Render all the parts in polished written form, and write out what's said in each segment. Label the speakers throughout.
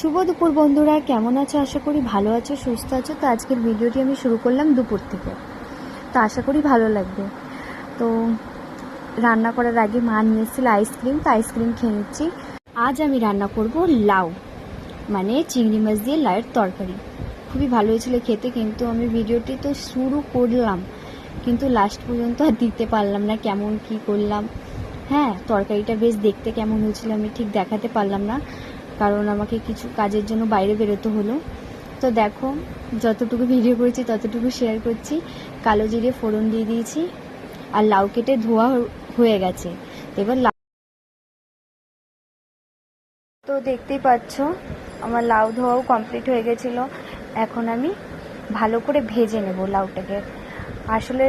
Speaker 1: শুভ দুপুর বন্ধুরা, কেমন আছো? আশা করি ভালো আছো, সুস্থ আছো। তো আজকের ভিডিওটি আমি শুরু করলাম দুপুর থেকে, তো আশা করি ভালো লাগবে। তো রান্না করার আগে মা নিয়ে এসেছিল আইসক্রিম, তো আইসক্রিম খেয়ে নিচ্ছি। আজ আমি রান্না করব লাউ, মানে চিংড়ি মাছ দিয়ে লাউয়ের তরকারি। খুবই ভালো হয়েছিল খেতে, কিন্তু আমি ভিডিওটি তো শুরু করলাম কিন্তু লাস্ট পর্যন্ত আর দিতে পারলাম না। কেমন কি করলাম, হ্যাঁ তরকারিটা বেশ দেখতে কেমন হয়েছিল আমি ঠিক দেখাতে পারলাম না, কারণ আমাকে কিছু কাজের জন্য বাইরে বেরোতে হলো। তো দেখো, যতটুকু ভিডিও করেছি ততটুকু শেয়ার করছি। কালো জিরে ফোড়ন দিয়ে দিয়েছি, আর লাউ কেটে ধোয়া হয়ে গেছে। এবার তো দেখতেই পাচ্ছ আমার লাউ ধোয়াও কমপ্লিট হয়ে গেছিলো। এখন আমি ভালো করে ভেজে নেব লাউটাকে। আসলে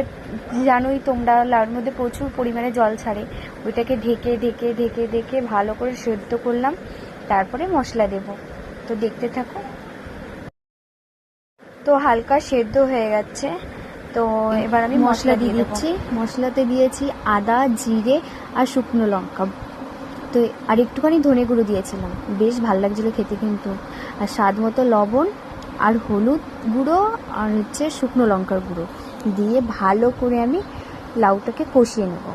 Speaker 1: জানোই তোমরা, লাউর মধ্যে প্রচুর পরিমাণে জল ছাড়ে। ওইটাকে ঢেকে ঢেকে ঢেকে ঢেকে ভালো করে সেদ্ধ করলাম, তারপরে মশলা দেব। তো দেখতে থাকো। তো হালকা সেদ্ধ হয়ে গেছে, তো এবার আমি মশলা দিয়ে দিচ্ছি। মশলাতে দিয়েছি আদা, জিরে আর শুকনো লঙ্কা, তো আর একটুখানি ধনে গুঁড়ো দিয়েছিলাম। বেশ ভালো লাগছিলো খেতে কিন্তু। আর স্বাদ মতো লবণ আর হলুদ গুঁড়ো আর শুকনো লঙ্কার গুঁড়ো দিয়ে ভালো করে আমি লাউটাকে কষিয়ে নেব।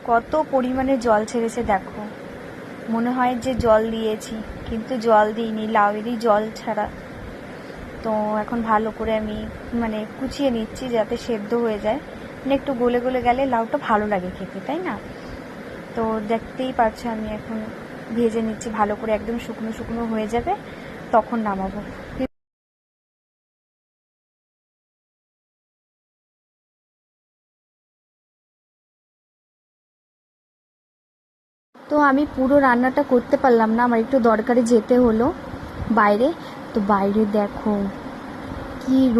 Speaker 1: কত পরিমাণে জল ছেড়েছে দেখো, মনে হয় যে জল দিয়েছি, কিন্তু জল দিইনি, লাউয়েরই জল ছাড়া। তো এখন ভালো করে আমি কুচিয়ে নিচ্ছি যাতে সেদ্ধ হয়ে যায়, একটু গলে গলে গেলে লাউটা ভালো লাগে খেতে, তাই না? তো দেখতেই পাচ্ছ আমি এখন ভেজে নিচ্ছি ভালো করে, একদম শুকনো শুকনো হয়ে যাবে তখন নামাবো। তো আমি পুরো রান্নাটা করতে পারলাম না, আমার একটু দরকারে যেতে হলো বাইরে। তো বাইরে দেখো কি